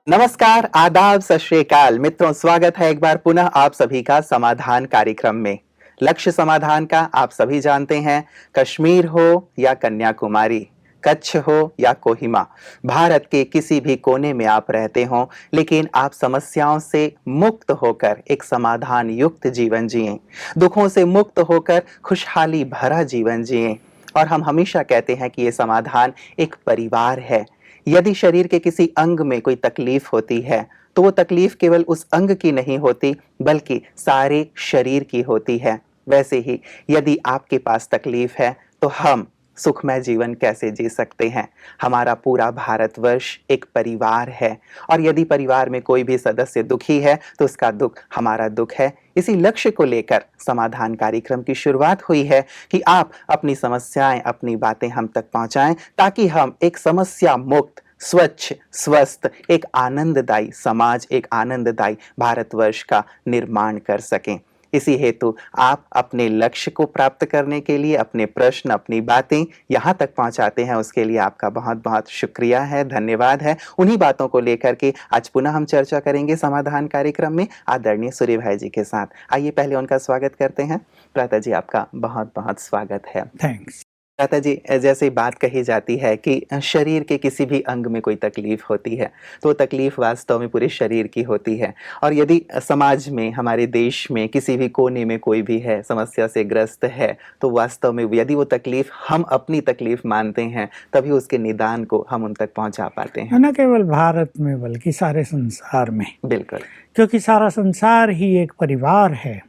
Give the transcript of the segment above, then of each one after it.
नमस्कार, आदाब, सत श्री अकाल मित्रों, स्वागत है एक बार पुनः आप सभी का समाधान कार्यक्रम में। लक्ष्य समाधान का आप सभी जानते हैं, कश्मीर हो या कन्याकुमारी, कच्छ हो या कोहिमा, भारत के किसी भी कोने में आप रहते हो, लेकिन आप समस्याओं से मुक्त होकर एक समाधान युक्त जीवन जिएं, दुखों से मुक्त होकर खुशहाली भरा जीवन जिएं। और हम हमेशा कहते हैं कि ये समाधान एक परिवार है। यदि शरीर के किसी अंग में कोई तकलीफ होती है तो वो तकलीफ केवल उस अंग की नहीं होती बल्कि सारे शरीर की होती है। वैसे ही यदि आपके पास तकलीफ है तो हम सुखमय जीवन कैसे जी सकते हैं। हमारा पूरा भारतवर्ष एक परिवार है और यदि परिवार में कोई भी सदस्य दुखी है तो उसका दुख हमारा दुख है। इसी लक्ष्य को लेकर समाधान कार्यक्रम की शुरुआत हुई है कि आप अपनी समस्याएं, अपनी बातें हम तक पहुंचाएं ताकि हम एक समस्या मुक्त, स्वच्छ, स्वस्थ, एक आनंददायी समाज, एक आनंददायी भारतवर्ष का निर्माण कर सकें। इसी हेतु आप अपने लक्ष्य को प्राप्त करने के लिए अपने प्रश्न, अपनी बातें यहाँ तक पहुँचाते हैं, उसके लिए आपका बहुत बहुत शुक्रिया है, धन्यवाद है। उन्हीं बातों को लेकर के आज पुनः हम चर्चा करेंगे समाधान कार्यक्रम में आदरणीय सूर्य भाई जी के साथ। आइए पहले उनका स्वागत करते हैं। प्राता जी, आपका बहुत बहुत स्वागत है। थैंक्स। प्राता जी, जैसे बात कही जाती है कि शरीर के किसी भी अंग में कोई तकलीफ होती है तो तकलीफ वास्तव में पूरे शरीर की होती है। और यदि समाज में, हमारे देश में किसी भी कोने में कोई भी है, समस्या से ग्रस्त है, तो वास्तव में यदि वो तकलीफ हम अपनी तकलीफ मानते हैं तभी उसके निदान को हम उन तक पहुंचा पाते हैं। न केवल भारत में बल्कि सारे संसार में। बिल्कुल, क्योंकि क्योंकि सारा संसार ही एक परिवार है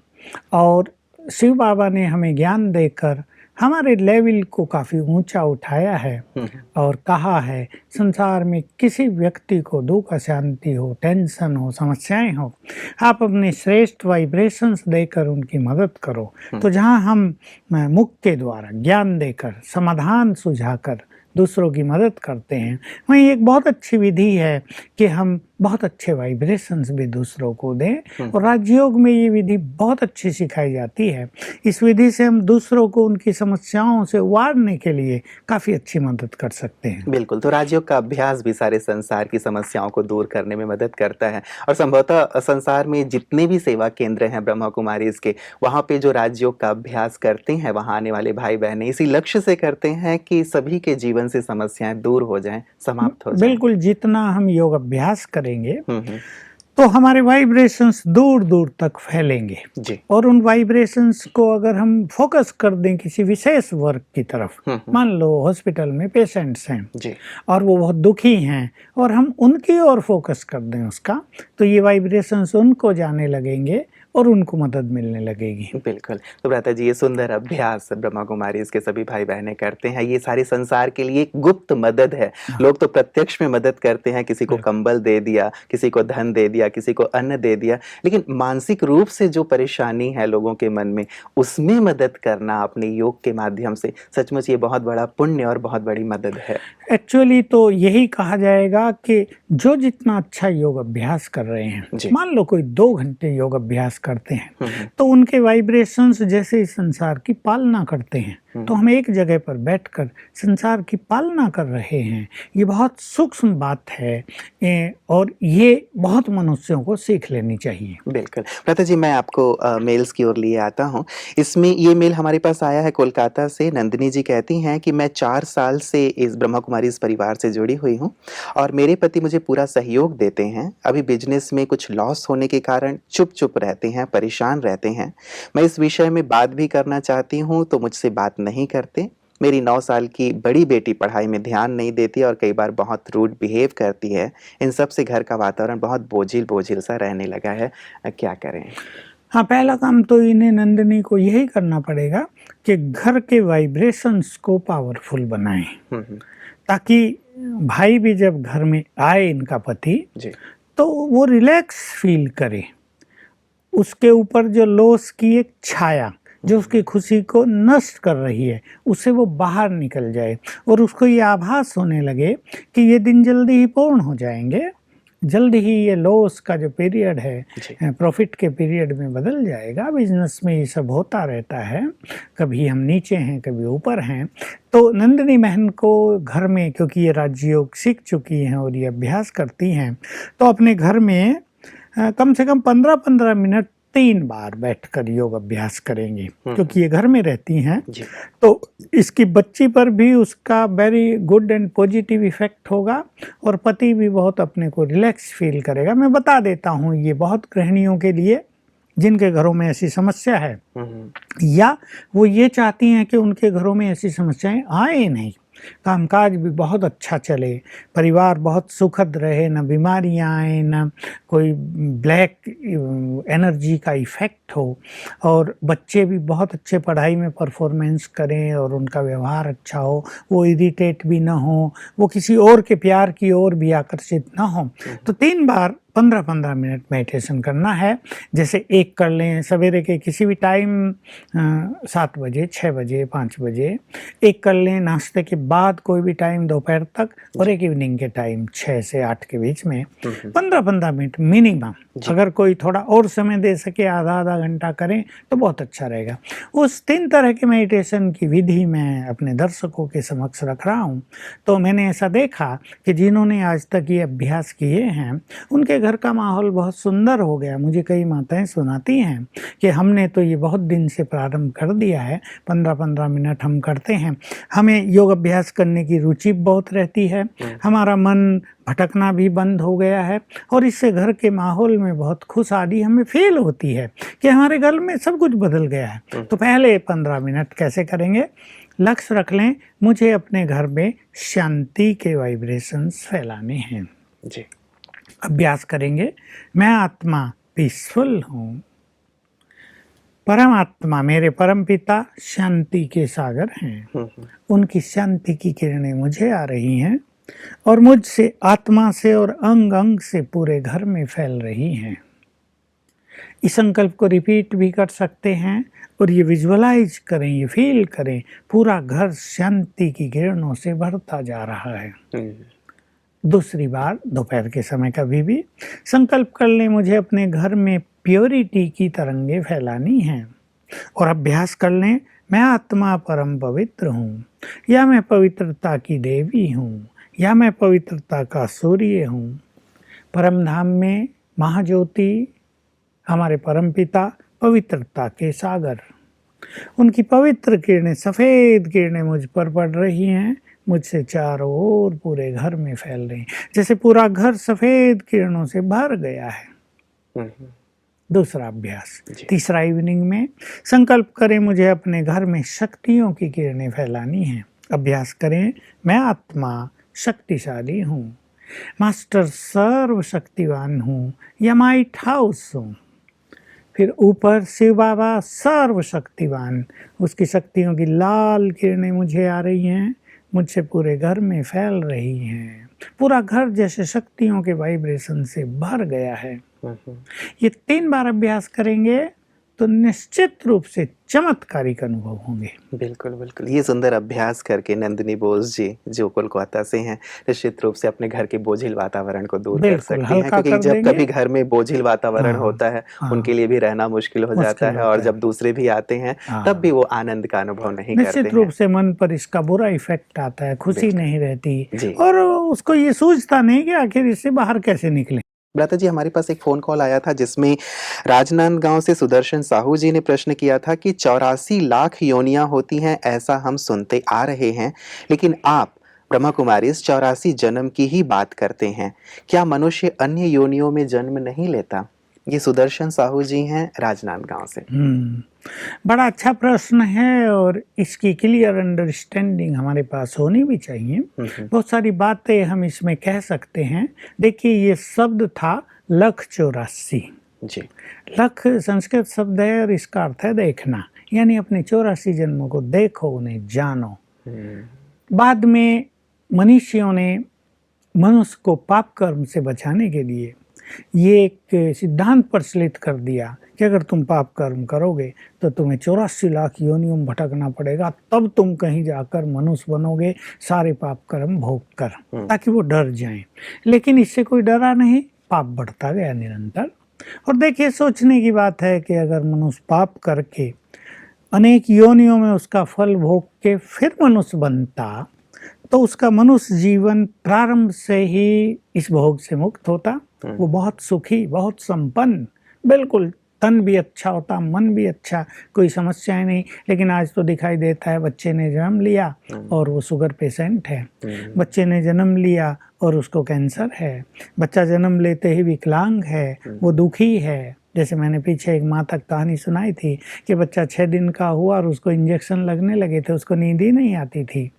और शिव बाबा ने हमें ज्ञान देकर हमारे लेवल को काफ़ी ऊंचा उठाया है और कहा है संसार में किसी व्यक्ति को दुख, अशांति हो, टेंशन हो, समस्याएं हो, आप अपने श्रेष्ठ वाइब्रेशंस देकर उनकी मदद करो। तो जहां हम मुख के द्वारा ज्ञान देकर, समाधान सुझाकर दूसरों की मदद करते हैं, वहीं एक बहुत अच्छी विधि है कि हम बहुत अच्छे वाइब्रेशंस भी दूसरों को दें। और राजयोग में ये विधि बहुत अच्छी सिखाई जाती है। इस विधि से हम दूसरों को उनकी समस्याओं से उबारने के लिए काफ़ी अच्छी मदद कर सकते हैं। बिल्कुल, तो राजयोग का अभ्यास भी सारे संसार की समस्याओं को दूर करने में मदद करता है। और संभवतः संसार में जितने भी सेवा केंद्र हैं ब्रह्मा कुमारीज के, वहाँ पे जो राजयोग का अभ्यास करते हैं, वहाँ आने वाले भाई बहनें इसी लक्ष्य से करते हैं कि सभी के जीवन से समस्याएं दूर हो जाएं, समाप्त हो जाएं। बिल्कुल, जितना हम योग अभ्यास करेंगे तो हमारे वाइब्रेशंस दूर दूर तक फैलेंगे जी। और उन वाइब्रेशंस को अगर हम फोकस कर दें किसी विशेष वर्ग की तरफ, मान लो हॉस्पिटल में पेशेंट्स हैं जी। और वो बहुत दुखी हैं और हम उनकी ओर फोकस कर दें उसका, तो ये वाइब्रेशंस उनको जाने लगेंगे और उनको मदद मिलने लगेगी। बिल्कुल, तो भ्राता जी, ये सुंदर अभ्यास ब्रह्मा कुमारी इसके सभी भाई बहनें करते हैं। ये सारे संसार के लिए एक गुप्त मदद है। लोग तो प्रत्यक्ष में मदद करते हैं, किसी को कंबल दे दिया, किसी को धन दे दिया, किसी को अन्न दे दिया, लेकिन मानसिक रूप से जो परेशानी है लोगों के मन में, उसमें मदद करना अपने योग के माध्यम से, सचमुच ये बहुत बड़ा पुण्य और बहुत बड़ी मदद है। एक्चुअली तो यही कहा जाएगा कि जो जितना अच्छा योग अभ्यास कर रहे हैं, मान लो कोई 2 घंटे योग अभ्यास करते हैं तो उनके वाइब्रेशंस जैसे इस संसार की पालना करते हैं, तो हम एक जगह पर बैठकर संसार की पालना कर रहे हैं। ये बहुत सूक्ष्म बात है और ये बहुत मनुष्यों को सीख लेनी चाहिए। बिल्कुल भ्राता जी, मैं आपको मेल्स की ओर लिए आता हूँ। इसमें ये मेल हमारे पास आया है कोलकाता से। नंदिनी जी कहती हैं कि मैं 4 साल से इस ब्रह्मा कुमारी इस परिवार से जुड़ी हुई हूँ और मेरे पति मुझे पूरा सहयोग देते हैं। अभी बिजनेस में कुछ लॉस होने के कारण चुप चुप रहते हैं, परेशान रहते हैं। मैं इस विषय में बात भी करना चाहती हूँ तो मुझसे बात नहीं करते। मेरी 9 साल की बड़ी बेटी पढ़ाई में ध्यान नहीं देती और कई बार बहुत रूड बिहेव करती है। इन सब से घर का वातावरण बहुत बोझिल सा रहने लगा है। क्या करें? हाँ, पहला काम तो इन्हें, नंदिनी को, यही करना पड़ेगा कि घर के वाइब्रेशंस को पावरफुल बनाएं, ताकि भाई भी जब घर में आए, इनका पति, तो वो रिलैक्स फील करे। उसके ऊपर जो लॉस की एक छाया जो उसकी खुशी को नष्ट कर रही है, उससे वो बाहर निकल जाए और उसको ये आभास होने लगे कि ये दिन जल्दी ही पूर्ण हो जाएंगे। जल्द ही ये लॉस का जो पीरियड जी। है प्रॉफिट के पीरियड में बदल जाएगा। बिजनेस में ये सब होता रहता है, कभी हम नीचे हैं कभी ऊपर हैं। तो नंदिनी बहन को घर में, क्योंकि ये राजयोग सीख चुकी हैं और ये अभ्यास करती हैं, तो अपने घर में कम से कम 15-15 मिनट 3 बार बैठकर योग अभ्यास करेंगी, क्योंकि ये घर में रहती हैं। जी। तो इसकी बच्ची पर भी उसका very good and positive effect होगा और पति भी बहुत अपने को रिलैक्स फील करेगा। मैं बता देता हूँ, ये बहुत गृहिणियों के लिए जिनके घरों में ऐसी समस्या है या वो ये चाहती हैं कि उनके घरों में ऐसी समस्याएं आए नहीं, कामकाज भी बहुत अच्छा चले, परिवार बहुत सुखद रहे, न बीमारियां आए, न कोई ब्लैक एनर्जी का इफेक्ट हो, और बच्चे भी बहुत अच्छे पढ़ाई में परफॉर्मेंस करें और उनका व्यवहार अच्छा हो, वो इरिटेट भी ना हो, वो किसी और के प्यार की ओर भी आकर्षित ना हो। तो 3 बार 15-15 मिनट मेडिटेशन करना है। जैसे एक कर लें सवेरे के किसी भी टाइम 7 बजे, 6 बजे, 5 बजे, एक कर लें नाश्ते के बाद कोई भी टाइम दोपहर तक, और एक इवनिंग के टाइम 6 से 8 के बीच में 15-15 मिनट मिनिमम। अगर कोई थोड़ा और समय दे सके, आधा घंटा करें तो बहुत अच्छा रहेगा। उस 3 तरह के मेडिटेशन की विधि मैं अपने दर्शकों के समक्ष रख रहा हूँ। तो मैंने ऐसा देखा कि जिन्होंने आज तक ये अभ्यास किए हैं उनके घर का माहौल बहुत सुंदर हो गया। मुझे कई माताएं सुनाती हैं कि हमने तो ये बहुत दिन से प्रारंभ कर दिया है, 15-15 मिनट हम करते हैं, हमें योग अभ्यास करने की रुचि बहुत रहती है, हमारा मन भटकना भी बंद हो गया है, और इससे घर के माहौल में बहुत खुशहाली हमें फील होती है कि हमारे घर में सब कुछ बदल गया है। तो पहले 15 मिनट कैसे करेंगे? लक्ष्य रख लें, मुझे अपने घर में शांति के वाइब्रेशंस फैलाने हैं। जी। अभ्यास करेंगे, मैं आत्मा पीसफुल हूँ, परमात्मा मेरे परम पिता शांति के सागर हैं, उनकी शांति की किरणें मुझे आ रही हैं और मुझसे, आत्मा से और अंग अंग से पूरे घर में फैल रही हैं। इस संकल्प को रिपीट भी कर सकते हैं और ये विजुअलाइज करें, ये फील करें, पूरा घर शांति की किरणों से भरता जा रहा है। दूसरी बार दोपहर के समय कभी भी संकल्प कर लें, मुझे अपने घर में प्योरिटी की तरंगे फैलानी हैं, और अभ्यास कर लें, मैं आत्मा परम पवित्र हूँ, या मैं पवित्रता की देवी हूँ, या मैं पवित्रता का सूर्य हूँ। परम धाम में महाज्योति हमारे परम पिता पवित्रता के सागर, उनकी पवित्र किरणें, सफ़ेद किरणें मुझ पर पड़ रही हैं, मुझसे चारों ओर पूरे घर में फैल रही हैं, जैसे पूरा घर सफ़ेद किरणों से भर गया है। दूसरा अभ्यास, तीसरा इवनिंग में संकल्प करें, मुझे अपने घर में शक्तियों की किरणें फैलानी हैं। अभ्यास करें, मैं आत्मा शक्तिशाली हूँ, मास्टर सर्वशक्तिवान हूँ, या माइट हाउस हूँ। फिर ऊपर शिव बाबा सर्वशक्तिवान, उसकी शक्तियों की लाल किरणें मुझे आ रही हैं, मुझसे पूरे घर में फैल रही हैं, पूरा घर जैसे शक्तियों के वाइब्रेशन से भर गया है। ये 3 बार अभ्यास करेंगे तो निश्चित रूप से चमत्कारिक अनुभव होंगे। बिल्कुल बिल्कुल, ये सुंदर अभ्यास करके नंदिनी बोस जी जो कोलकाता से हैं, निश्चित रूप से अपने घर के बोझिल वातावरण को दूर कर सकती हैं, क्योंकि जब कभी घर में बोझिल वातावरण होता है, उनके लिए भी रहना मुश्किल हो जाता है, और जब दूसरे भी आते हैं तब भी वो आनंद का अनुभव नहीं करते हैं। निश्चित रूप से मन पर इसका बुरा इफेक्ट आता है, खुशी नहीं रहती, और उसको ये सूझता नहीं कि आखिर इससे बाहर कैसे निकले। भ्राता जी, हमारे पास एक फोन कॉल आया था जिसमें राजनांदगांव से सुदर्शन साहू जी ने प्रश्न किया था कि 84 लाख योनियां होती हैं, ऐसा हम सुनते आ रहे हैं, लेकिन आप ब्रह्मा कुमारी इस 84 जन्म की ही बात करते हैं, क्या मनुष्य अन्य योनियों में जन्म नहीं लेता? ये सुदर्शन साहू जी हैं राजनांदगांव से। बड़ा अच्छा प्रश्न है, और इसकी क्लियर अंडरस्टैंडिंग हमारे पास होनी भी चाहिए। बहुत सारी बातें हम इसमें कह सकते हैं। देखिए, ये शब्द था लख 84 जी। लख संस्कृत शब्द है और इसका अर्थ है देखना, यानी अपने 84 जन्मों को देखो, उन्हें जानो। बाद में मनुष्यों ने मनुष्य को पाप कर्म से बचाने के लिए ये एक सिद्धांत प्रचलित कर दिया कि अगर तुम पाप कर्म करोगे तो तुम्हें 84 लाख योनियों में भटकना पड़ेगा, तब तुम कहीं जाकर मनुष्य बनोगे, सारे पाप कर्म भोग कर, ताकि वो डर जाएं। लेकिन इससे कोई डरा नहीं, पाप बढ़ता गया निरंतर। और देखिए, सोचने की बात है कि अगर मनुष्य पाप करके अनेक योनियों में उसका फल भोग के फिर मनुष्य बनता, तो उसका मनुष्य जीवन प्रारंभ से ही इस भोग से मुक्त होता। वो बहुत सुखी, बहुत संपन्न, बिल्कुल तन भी अच्छा होता, मन भी अच्छा, कोई समस्याएं नहीं। लेकिन आज तो दिखाई देता है, बच्चे ने जन्म लिया और वो शुगर पेशेंट है, बच्चे ने जन्म लिया और उसको कैंसर है, बच्चा जन्म लेते ही विकलांग है, वो दुखी है। जैसे मैंने पीछे एक माँ तक कहानी सुनाई थी कि बच्चा 6 दिन का हुआ और उसको इंजेक्शन लगने लगे थे, उसको नींद ही नहीं आती थी।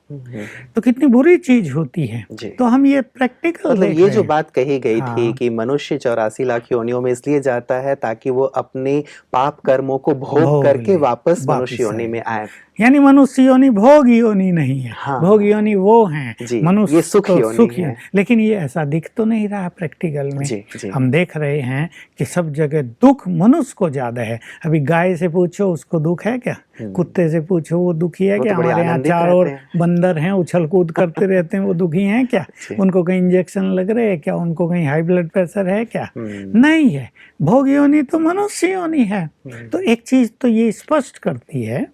तो कितनी बुरी चीज होती है। तो हम ये प्रैक्टिकल मतलब ये जो बात कही गई थी कि मनुष्य 84 लाख योनियों में इसलिए जाता है ताकि वो अपने पाप कर्मों को भोग करके वापस मनुष्य योनि में आए। यानी मनुष्य योनि भोग योनि नहीं है। हाँ, भोग योनि वो हैं, मनुष्य ये सुख योनि है। लेकिन ये ऐसा दिख तो नहीं रहा प्रैक्टिकल में। हम देख रहे हैं कि सब जगह दुख मनुष्य को ज्यादा है। अभी गाय से पूछो उसको दुख है क्या, कुत्ते से पूछो वो दुखी है क्या, हमारे यहाँ चारों ओर बंदर हैं उछल कूद करते रहते हैं, वो दुखी हैं क्या, उनको कहीं इंजेक्शन लग रहे हैं क्या, उनको कहीं हाई ब्लड प्रेशर है क्या, नहीं है। भोग योनि तो मनुष्य योनि है। तो एक चीज तो ये स्पष्ट करती है।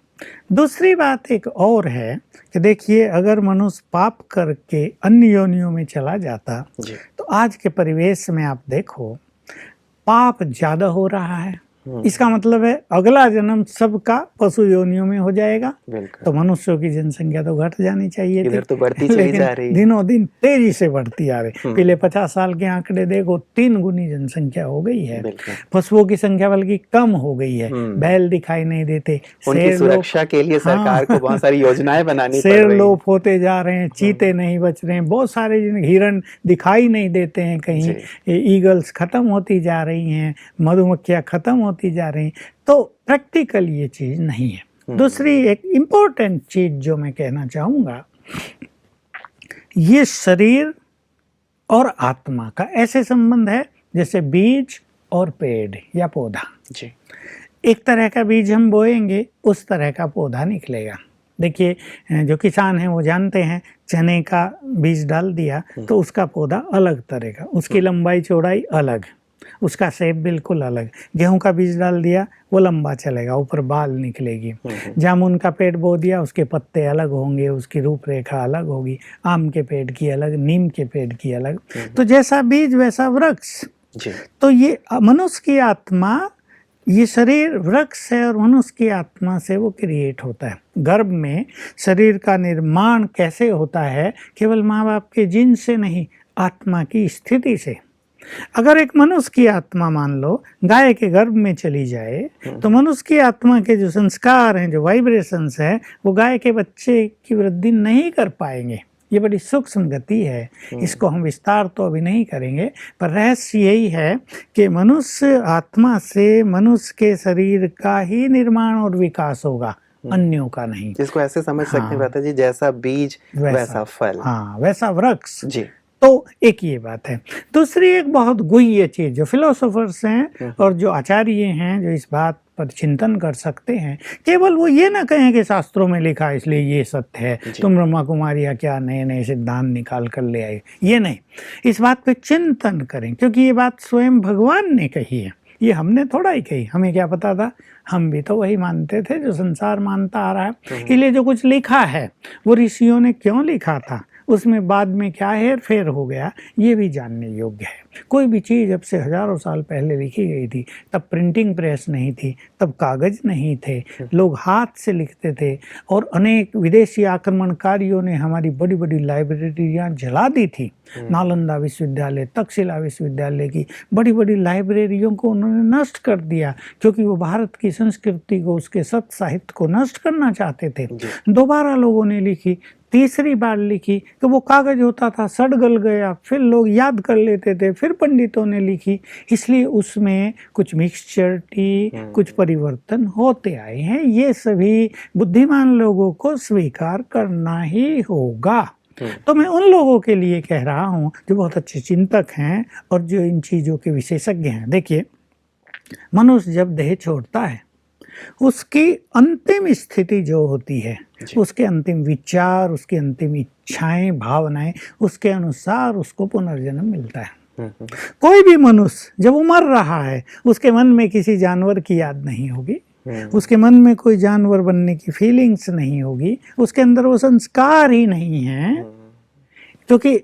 दूसरी बात एक और है कि देखिए, अगर मनुष्य पाप करके अन्य योनियों में चला जाता तो आज के परिवेश में आप देखो पाप ज्यादा हो रहा है। इसका मतलब है अगला जन्म सबका पशु योनियों में हो जाएगा। तो मनुष्यों की जनसंख्या तो घट जानी चाहिए थी, तो बढ़ती चली जा रही है, दिनों दिन तेजी से बढ़ती आ रही। पिछले 50 साल के आंकड़े देखो, 3 गुनी जनसंख्या हो गई है। पशुओं की संख्या बल्कि कम हो गई है, बैल दिखाई नहीं देते। उनकी सुरक्षा के लिए सरकार को बहुत सारी योजनाएं बनानी पड़ रही हैं। शेर लोप होते जा रहे हैं, चीते नहीं बच रहे हैं, बहुत सारे हिरण दिखाई नहीं देते हैं कहीं, ईगल्स खत्म होती जा रही हैं, मधुमक्खियां खत्म होती जा रही। तो प्रैक्टिकल ये चीज नहीं है। दूसरी एक इंपॉर्टेंट चीज जो मैं कहना चाहूंगा, ये शरीर और आत्मा का ऐसे संबंध है जैसे बीज और पेड़ या पौधा। एक तरह का बीज हम बोएंगे, उस तरह का पौधा निकलेगा। देखिए, जो किसान हैं वो जानते हैं, चने का बीज डाल दिया तो उसका पौधा अलग तरह का, उसकी लंबाई चौड़ाई अलग, उसका शेप बिल्कुल अलग। गेहूं का बीज डाल दिया वो लंबा चलेगा, ऊपर बाल निकलेगी। जामुन का पेड़ बो दिया, उसके पत्ते अलग होंगे, उसकी रूपरेखा अलग होगी। आम के पेड़ की अलग, नीम के पेड़ की अलग। तो जैसा बीज वैसा वृक्ष। तो ये मनुष्य की आत्मा, ये शरीर वृक्ष है और मनुष्य की आत्मा से वो क्रिएट होता है। गर्भ में शरीर का निर्माण कैसे होता है? केवल माँ बाप के जिन से नहीं, आत्मा की स्थिति से। अगर एक मनुष्य की आत्मा मान लो गाय के गर्भ में चली जाए तो मनुष्य की आत्मा के जो संस्कार हैं, जो वाइब्रेशंस है, वो गाय के बच्चे की वृद्धि नहीं कर पाएंगे। ये बड़ी सूक्ष्म गति है, इसको हम विस्तार तो अभी नहीं करेंगे, पर रहस्य यही है कि मनुष्य आत्मा से मनुष्य के शरीर का ही निर्माण और विकास होगा, अन्यों का नहीं। इसको ऐसे समझ सकते हैं भ्राता जी, जैसा बीज वैसा फल, हाँ वैसा वृक्ष जी। तो एक ये बात है। दूसरी एक बहुत गुह्य चीज, जो फिलोसोफर्स हैं और जो आचार्य हैं, जो इस बात पर चिंतन कर सकते हैं, केवल वो ये ना कहें कि शास्त्रों में लिखा इसलिए ये सत्य है, तुम ब्रह्मा कुमारियाँ क्या नए नए सिद्धांत निकाल कर ले आए, ये नहीं। इस बात पे चिंतन करें, क्योंकि ये बात स्वयं भगवान ने कही है, ये हमने थोड़ा ही कही। हमें क्या पता था? हम भी तो वही मानते थे जो संसार मानता आ रहा है। इसलिए जो कुछ लिखा है वो ऋषियों ने क्यों लिखा था, उसमें बाद में क्या हेर फेर हो गया, ये भी जानने योग्य है। कोई भी चीज़ जब से हजारों साल पहले लिखी गई थी, तब प्रिंटिंग प्रेस नहीं थी, तब कागज नहीं थे, लोग हाथ से लिखते थे। और अनेक विदेशी आक्रमणकारियों ने हमारी बड़ी बड़ी लाइब्रेरियाँ जला दी थी। नालंदा विश्वविद्यालय, तक्षशिला विश्वविद्यालय की बड़ी बड़ी लाइब्रेरियों को उन्होंने नष्ट कर दिया, क्योंकि वो भारत की संस्कृति को, उसके सत्य साहित्य को नष्ट करना चाहते थे। दोबारा लोगों ने लिखी, तीसरी बार लिखी तो वो कागज होता था, सड़ गल गया, फिर लोग याद कर लेते थे, फिर पंडितों ने लिखी, इसलिए उसमें कुछ मिक्सचरिटी, कुछ परिवर्तन होते आए हैं। ये सभी बुद्धिमान लोगों को स्वीकार करना ही होगा। तो मैं उन लोगों के लिए कह रहा हूँ जो बहुत अच्छे चिंतक हैं और जो इन चीज़ों के विशेषज्ञ हैं। देखिए, मनुष्य जब देह छोड़ता है, उसकी अंतिम स्थिति जो होती है, उसके अंतिम विचार, उसकी अंतिम इच्छाएं, भावनाएं, उसके अनुसार उसको पुनर्जन्म मिलता है। कोई भी मनुष्य जब वो मर रहा है उसके मन में किसी जानवर की याद नहीं होगी, उसके मन में कोई जानवर बनने की फीलिंग्स नहीं होगी, उसके अंदर वो संस्कार ही नहीं है, क्योंकि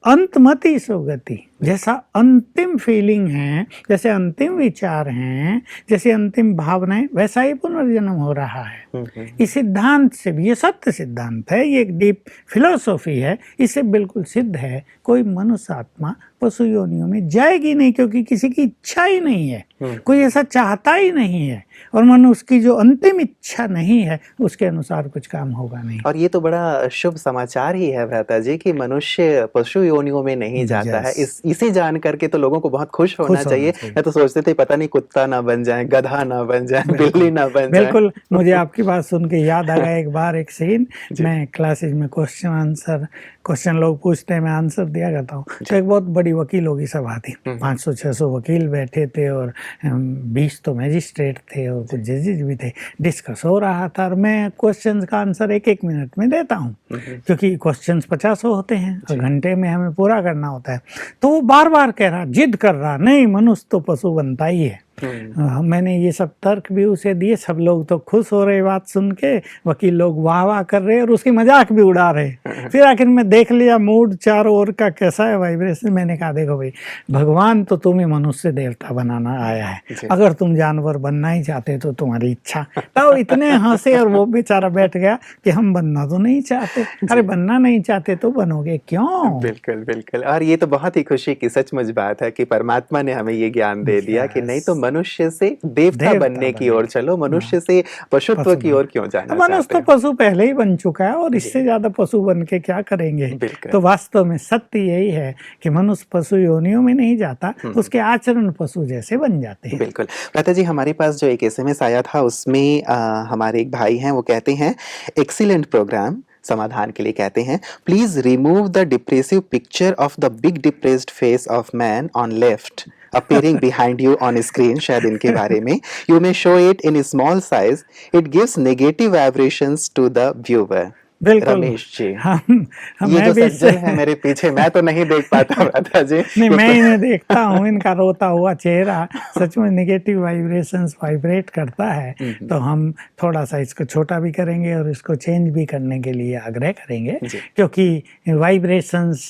अंतमति सुगति, जैसा अंतिम फीलिंग है, जैसे अंतिम विचार हैं, जैसे अंतिम भावनाएं, वैसा ही पुनर्जन्म हो रहा है। इस सिद्धांत से भी, ये सत्य सिद्धांत है, ये एक डीप फिलोसॉफी है, इससे बिल्कुल सिद्ध है कोई मनुष्य आत्मा पशु योनियों में जाएगी नहीं, क्योंकि किसी की इच्छा ही नहीं है, कोई ऐसा चाहता ही नहीं है, और मनुष्य की जो अंतिम इच्छा नहीं है उसके अनुसार कुछ काम होगा नहीं। और ये तो बड़ा शुभ समाचार ही है भ्राता जी कि मनुष्य पशु योनियों में नहीं जाता है। इसे जान करके तो लोगों को बहुत खुश होना चाहिए। मैं तो सोचते थे पता नहीं कुत्ता ना बन जाए, गधा ना बन जाए, बिल्ली ना बन जाए। बिल्कुल, मुझे आपकी बात सुन के याद आ गया एक बार एक सीन, मैं क्लासेज में क्वेश्चन लोग पूछते हैं, मैं आंसर दिया करता हूँ, तो एक बहुत बड़ी वकीलों की सभा थी, 500-600 वकील बैठे थे और 20 तो मैजिस्ट्रेट थे और कुछ जजेज भी थे। डिस्कस हो रहा था और मैं क्वेश्चंस का आंसर 1-1 मिनट में देता हूँ, क्योंकि क्वेश्चंस 50 होते हैं और घंटे में हमें पूरा करना होता है। तो वो बार बार कह रहा, जिद कर रहा, नहीं मनुष्य तो पशु बनता ही है। मैंने ये सब तर्क भी उसे दिए, सब लोग तो खुश हो रहे बात सुन के, वकील लोग वाह वाह कर रहे और उसकी मजाक भी उड़ा रहे। फिर आखिर में देख लिया मूड चारों ओर का कैसा है, वाइब्रेशन। मैंने कहा देखो भाई, भगवान तो तुम्हें मनुष्य देवता बनाना आया है, अगर तुम जानवर बनना ही चाहते तो तुम्हारी इच्छा। तो इतने हंसे और वो बेचारा बैठ गया कि हम बनना तो नहीं चाहते। अरे बनना नहीं चाहते तो बनोगे क्यों? बिल्कुल बिल्कुल। और ये तो बहुत ही खुशी की सचमुच बात है कि परमात्मा ने हमें ये ज्ञान दे दिया कि नहीं तो मनुष्य से देवता बनने की ओर चलो, मनुष्य से पशुत्व की ओर क्यों जाना चाहते हैं? मनुष्य तो पशु पहले ही बन चुका है और इससे ज्यादा पशु बन के क्या करेंगे। तो वास्तव में सत्य यही है कि मनुष्य पशु योनियों में नहीं जाता, उसके आचरण पशु जैसे बन जाते हैं। बिल्कुल। भ्राता जी, हमारे पास जो एक SMS आया था उसमें हमारे एक भाई हैं, वो कहते हैं एक्सीलेंट प्रोग्राम, समाधान के लिए कहते हैं please remove the depressive picture of the big depressed face of man on left appearing behind you on screen। शायद इनके बारे में, you may show it in small size, it gives negative vibrations to the viewer। बिल्कुल रमेश जी, हम ये जो सज्जन है मेरे पीछे, मैं तो नहीं देख पाता भ्राता जी। नहीं, मैं इन्हें देखता हूँ, इनका रोता हुआ चेहरा सच में नेगेटिव वाइब्रेशंस वाइब्रेट करता है। तो हम थोड़ा सा इसको छोटा भी करेंगे और इसको चेंज भी करने के लिए आग्रह करेंगे, क्योंकि वाइब्रेशंस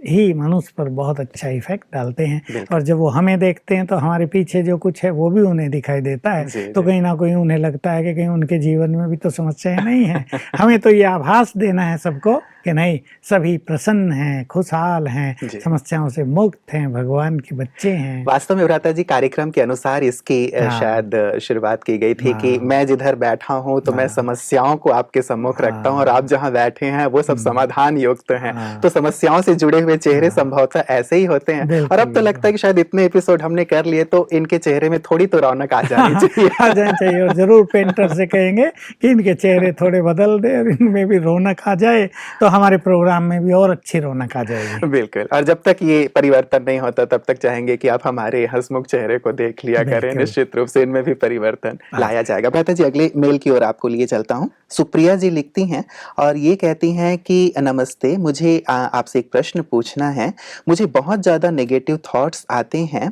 ही मनुष्य पर बहुत अच्छा इफेक्ट डालते हैं, और जब वो हमें देखते हैं तो हमारे पीछे जो कुछ है वो भी उन्हें दिखाई देता है। तो कहीं ना कहीं उन्हें लगता है कि कहीं उनके जीवन में भी तो समस्याएं नहीं है। हमें तो ये आभास देना है सबको कि नहीं, सभी प्रसन्न हैं, खुशहाल हैं, समस्याओं से मुक्त हैं, भगवान के बच्चे हैं। वास्तव में भ्राता जी कार्यक्रम के अनुसार इसकी शायद शुरुआत की गई थी कि मैं जिधर बैठा हूँ तो मैं समस्याओं को आपके सम्मुख रखता हूँ और आप जहाँ बैठे हैं वो सब समाधान युक्त हैं। तो समस्याओं से जुड़े हुए चेहरे संभवतः ऐसे ही होते हैं। और अब तो लगता है कि शायद इतने एपिसोड हमने कर लिए तो इनके चेहरे में थोड़ी तो रौनक आ जानी चाहिए। आ जानी चाहिए, और जरूर पेंटर से कहेंगे कि इनके चेहरे थोड़े बदल दे और इनमें भी रौनक आ जाए, तो हमारे प्रोग्राम में भी और अच्छी रौनक आ जाएगी। बिल्कुल। और जब तक ये परिवर्तन नहीं होता तब तक चाहेंगे कि आप हमारे हंसमुख चेहरे को देख लिया करें। निश्चित रूप से इनमें भी परिवर्तन लाया जाएगा। भ्राता जी, अगले मेल की ओर आपको लिए चलता हूँ। सुप्रिया जी लिखती हैं और ये कहती हैं कि नमस्ते, मुझे आपसे एक प्रश्न पूछना है। मुझे बहुत ज़्यादा नेगेटिव थॉट्स आते हैं।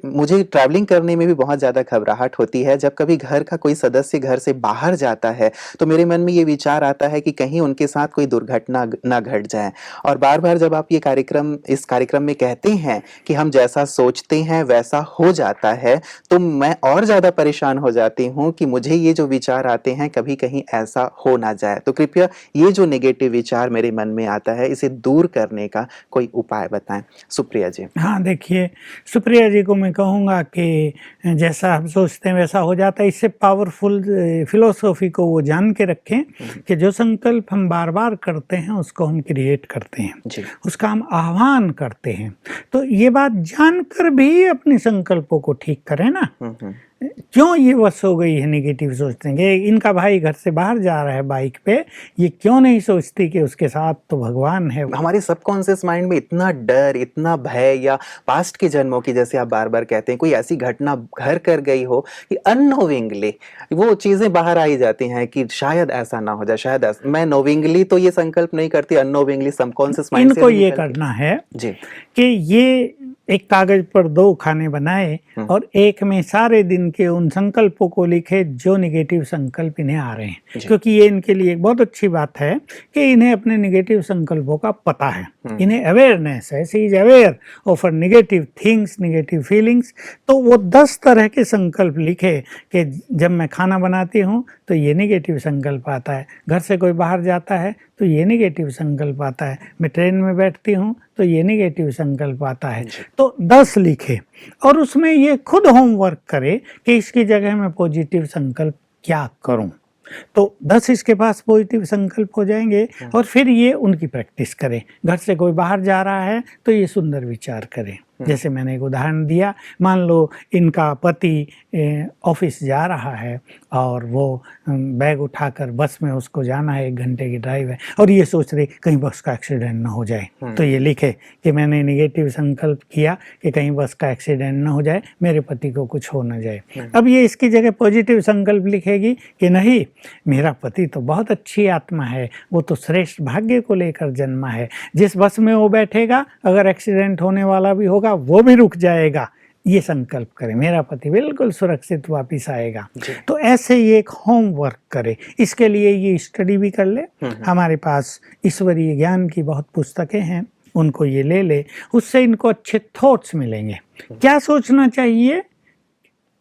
मुझे ट्रैवलिंग करने में भी बहुत ज़्यादा घबराहट होती है। जब कभी घर का कोई सदस्य घर से बाहर जाता है तो मेरे मन में ये विचार आता है कि कहीं उनके साथ कोई दुर्घटना ना घट जाए। और बार बार जब आप इस कार्यक्रम में कहते हैं कि हम जैसा सोचते हैं वैसा हो जाता है, तो मैं और ज़्यादा परेशान हो जाती हूँ कि मुझे ये जो विचार आते हैं कभी कहीं ऐसा हो ना जाए। तो कृपया ये जो नेगेटिव विचार मेरे मन में आता है इसे दूर करने का कोई उपाय बताएं। सुप्रिया जी। हाँ, देखिए, सुप्रिया जी को मैं कहूँगा कि जैसा हम सोचते हैं वैसा हो जाता है। इससे पावरफुल फिलोसॉफी को वो जान के रखें कि जो संकल्प हम बार बार करते हैं उसको हम क्रिएट करते हैं, उसका हम आह्वान करते हैं। तो ये बात जानकर भी अपने संकल्पों को ठीक करें ना। क्यों ये वश हो गई है नेगेटिव सोचने के। इनका भाई घर से बाहर जा रहा है बाइक पे, ये क्यों नहीं सोचती कि उसके साथ तो भगवान है। हमारे सबकॉन्शियस माइंड में इतना डर, इतना भय, या पास्ट के जन्मों की, जैसे आप बार बार कहते हैं, कोई ऐसी घटना घर कर गई हो कि अननोविंगली वो चीजें बाहर आई जाती हैं कि शायद ऐसा ना हो जाए, शायद ऐसा। मैं नोविंगली तो ये संकल्प नहीं करती, अननोविंगली सबकॉन्शियस माइंड से इनको ये करना है जी कि ये एक कागज पर 2 खाने बनाए और एक में सारे दिन के उन संकल्पों को लिखे जो नेगेटिव संकल्प इन्हें आ रहे हैं, क्योंकि ये इनके लिए एक बहुत अच्छी बात है कि इन्हें अपने नेगेटिव संकल्पों का पता है, इन्हें अवेयरनेस है, she is aware of negative things, negative feelings. तो वो 10 तरह के संकल्प लिखे कि जब मैं खाना बनाती हूँ तो ये नेगेटिव संकल्प आता है, घर से कोई बाहर जाता है तो ये नेगेटिव संकल्प आता है, मैं ट्रेन में बैठती हूँ तो ये नेगेटिव संकल्प आता है। तो 10 लिखे और उसमें ये खुद होमवर्क करे कि इसकी जगह मैं पॉजिटिव संकल्प क्या करूं। तो 10 इसके पास पॉजिटिव संकल्प हो जाएंगे और फिर ये उनकी प्रैक्टिस करें। घर से कोई बाहर जा रहा है तो ये सुंदर विचार करें। जैसे मैंने एक उदाहरण दिया, मान लो इनका पति ऑफिस जा रहा है और वो बैग उठाकर बस में उसको जाना है, 1 घंटे की ड्राइव है, और ये सोच रही कहीं बस का एक्सीडेंट ना हो जाए। तो ये लिखे कि मैंने नेगेटिव संकल्प किया कि कहीं बस का एक्सीडेंट ना हो जाए, मेरे पति को कुछ हो ना जाए। अब ये इसकी जगह पॉजिटिव संकल्प लिखेगी कि नहीं, मेरा पति तो बहुत अच्छी आत्मा है, वो तो श्रेष्ठ भाग्य को लेकर जन्मा है, जिस बस में वो बैठेगा अगर एक्सीडेंट होने वाला भी होगा वो भी रुक जाएगा। ये संकल्प करें, मेरा पति बिल्कुल सुरक्षित वापस आएगा। तो ऐसे ये एक होमवर्क करे, इसके लिए ये स्टडी भी कर ले। हमारे पास ईश्वरीय ज्ञान की बहुत पुस्तकें हैं, उनको ये ले ले, उससे इनको अच्छे थॉट्स मिलेंगे। क्या सोचना चाहिए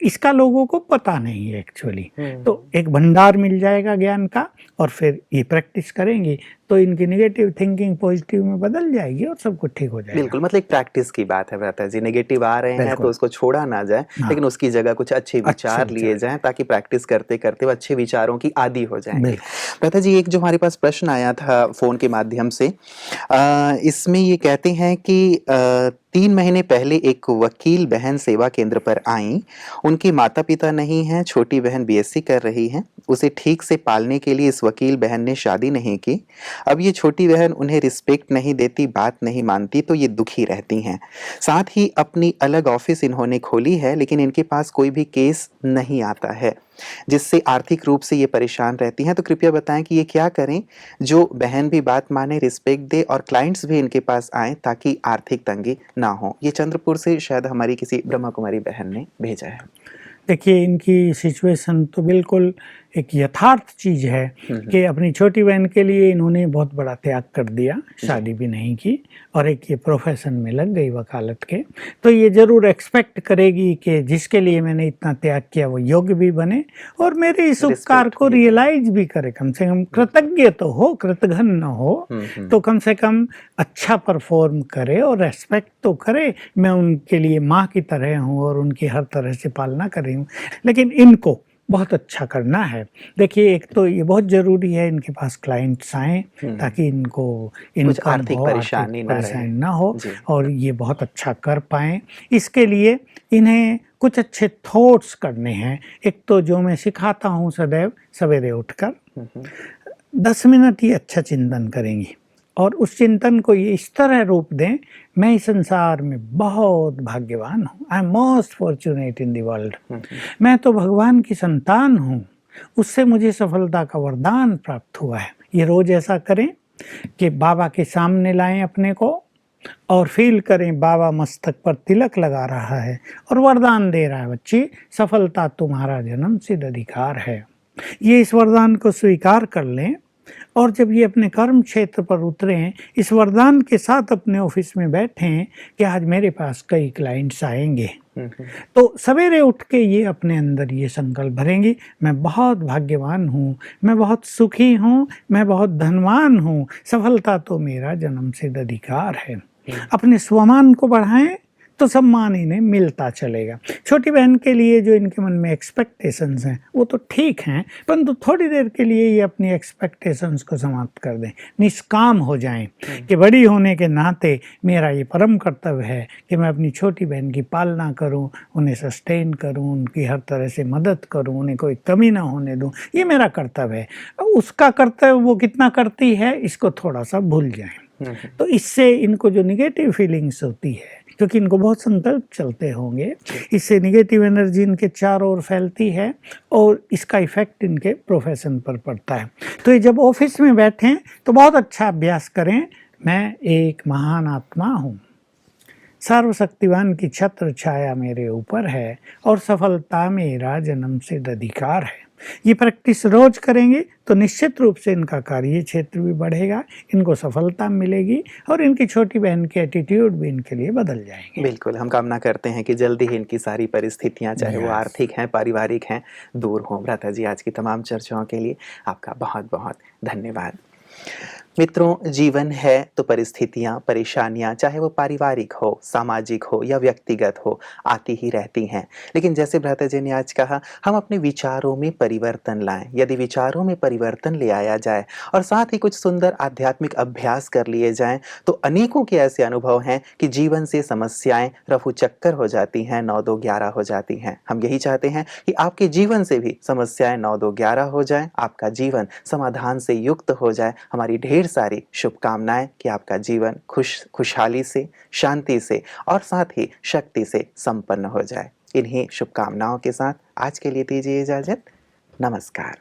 इसका लोगों को पता नहीं है एक्चुअली, तो एक भंडार मिल जाएगा ज्ञान का, और फिर ये प्रैक्टिस करेंगे तो इनकी नेगेटिव थिंकिंग पॉजिटिव में बदल जाएगी और सब कुछ ठीक हो जाएगा। बिल्कुल, मतलब एक प्रैक्टिस की बात है भ्राता जी। नेगेटिव आ रहे हैं तो उसको छोड़ा ना जाए, लेकिन उसकी जगह कुछ अच्छे विचार लिए जाएं ताकि प्रैक्टिस करते करते वो अच्छे विचारों की आदी हो जाएंगे। भ्राता जी, एक जो हमारे पास प्रश्न आया था फोन के माध्यम से, इसमें ये कहते हैं कि 3 महीने पहले एक वकील बहन सेवा केंद्र पर आई, उनके माता पिता नहीं हैं, छोटी बहन बीएससी कर रही है, उसे ठीक से पालने के लिए इस वकील बहन ने शादी नहीं की। अब ये छोटी बहन उन्हें रिस्पेक्ट नहीं देती, बात नहीं मानती, तो ये दुखी रहती हैं। साथ ही अपनी अलग ऑफिस इन्होंने खोली है, लेकिन इनके पास कोई भी केस नहीं आता है, जिससे आर्थिक रूप से ये परेशान रहती हैं। तो कृपया बताएं कि ये क्या करें जो बहन भी बात माने, रिस्पेक्ट दे और क्लाइंट्स भी इनके पास आए ताकि आर्थिक तंगी ना हो। ये चंद्रपुर से शायद हमारी किसी ब्रह्मा कुमारी बहन ने भेजा है। देखिए, इनकी सिचुएशन तो बिल्कुल एक यथार्थ चीज़ है कि अपनी छोटी बहन के लिए इन्होंने बहुत बड़ा त्याग कर दिया, शादी भी नहीं की, और एक ये प्रोफेशन में लग गई वकालत के। तो ये ज़रूर एक्सपेक्ट करेगी कि जिसके लिए मैंने इतना त्याग किया वो योग्य भी बने और मेरे इस उपकार को रियलाइज भी करे। कम से कम कृतज्ञ तो हो, कृतघ्न न हो, तो कम से कम अच्छा परफॉर्म करे और रेस्पेक्ट तो करे। मैं उनके लिए माँ की तरह हूँ और उनकी हर तरह से पालना कर रही हूँ, लेकिन इनको बहुत अच्छा करना है। देखिए, एक तो ये बहुत ज़रूरी है इनके पास क्लाइंट्स आएँ ताकि इनको इनकम आर्थिक हो, परेशानी ना हो और ये बहुत अच्छा कर पाएँ। इसके लिए इन्हें कुछ अच्छे थॉट्स करने हैं। एक तो जो मैं सिखाता हूँ, सदैव सवेरे उठकर 10 मिनट ये अच्छा चिंतन करेंगी और उस चिंतन को ये इस तरह रूप दें, मैं इस संसार में बहुत भाग्यवान हूँ, I am most fortunate in the world, मैं तो भगवान की संतान हूँ, उससे मुझे सफलता का वरदान प्राप्त हुआ है। ये रोज ऐसा करें कि बाबा के सामने लाएं अपने को और फील करें बाबा मस्तक पर तिलक लगा रहा है और वरदान दे रहा है, बच्ची सफलता तुम्हारा जन्मसिद्ध अधिकार है। ये इस वरदान को स्वीकार कर लें और जब ये अपने कर्म क्षेत्र पर उतरें, इस वरदान के साथ अपने ऑफिस में बैठें कि आज मेरे पास कई क्लाइंट्स आएंगे, तो सवेरे उठ के ये अपने अंदर ये संकल्प भरेंगी, मैं बहुत भाग्यवान हूँ, मैं बहुत सुखी हूँ, मैं बहुत धनवान हूँ, सफलता तो मेरा जन्मसिद्ध अधिकार है। अपने स्वमान को बढ़ाएं तो सम्मान इन्हें मिलता चलेगा। छोटी बहन के लिए जो इनके मन में एक्सपेक्टेशंस हैं वो तो ठीक हैं, परंतु थोड़ी देर के लिए ये अपनी एक्सपेक्टेशंस को समाप्त कर दें, निष्काम हो जाएं कि बड़ी होने के नाते मेरा ये परम कर्तव्य है कि मैं अपनी छोटी बहन की पालना करूं, उन्हें सस्टेन करूं, उनकी हर तरह से मदद करूं, उन्हें कोई कमी ना होने दूं, ये मेरा कर्तव्य है। उसका कर्तव्य वो कितना करती है इसको थोड़ा सा भूल जाएं। तो इससे इनको जो निगेटिव फीलिंग्स होती है, क्योंकि इनको बहुत संकल्प चलते होंगे, इससे निगेटिव एनर्जी इनके चारों ओर फैलती है और इसका इफेक्ट इनके प्रोफेशन पर पड़ता है। तो ये जब ऑफिस में बैठें तो बहुत अच्छा अभ्यास करें, मैं एक महान आत्मा हूँ, सर्वशक्तिवान की छत्र छाया मेरे ऊपर है और सफलता मेरा जन्म सिद्ध अधिकार है। ये प्रैक्टिस रोज करेंगे तो निश्चित रूप से इनका कार्य क्षेत्र भी बढ़ेगा, इनको सफलता मिलेगी और इनकी छोटी बहन के एटीट्यूड भी इनके लिए बदल जाएंगे। बिल्कुल, हम कामना करते हैं कि जल्दी ही इनकी सारी परिस्थितियां, चाहे वो आर्थिक हैं, पारिवारिक हैं, दूर हों। भ्राता जी, आज की तमाम चर्चाओं के लिए आपका बहुत बहुत धन्यवाद। मित्रों, जीवन है तो परिस्थितियां, परेशानियां, चाहे वो पारिवारिक हो, सामाजिक हो या व्यक्तिगत हो, आती ही रहती हैं। लेकिन जैसे भ्राता जी ने आज कहा, हम अपने विचारों में परिवर्तन लाएं। यदि विचारों में परिवर्तन ले आया जाए और साथ ही कुछ सुंदर आध्यात्मिक अभ्यास कर लिए जाएं, तो अनेकों के ऐसे अनुभव हैं कि जीवन से समस्याएं रफू चक्कर हो जाती हैं, 9-2-11 हो जाती हैं। हम यही चाहते हैं कि आपके जीवन से भी समस्याएं 9-2-11 हो जाएं, आपका जीवन समाधान से युक्त हो जाए। हमारी ढेर सारी शुभकामनाएं कि आपका जीवन खुशहाली से, शांति से और साथ ही शक्ति से संपन्न हो जाए। इन्हीं शुभकामनाओं के साथ आज के लिए दीजिए इजाजत। नमस्कार।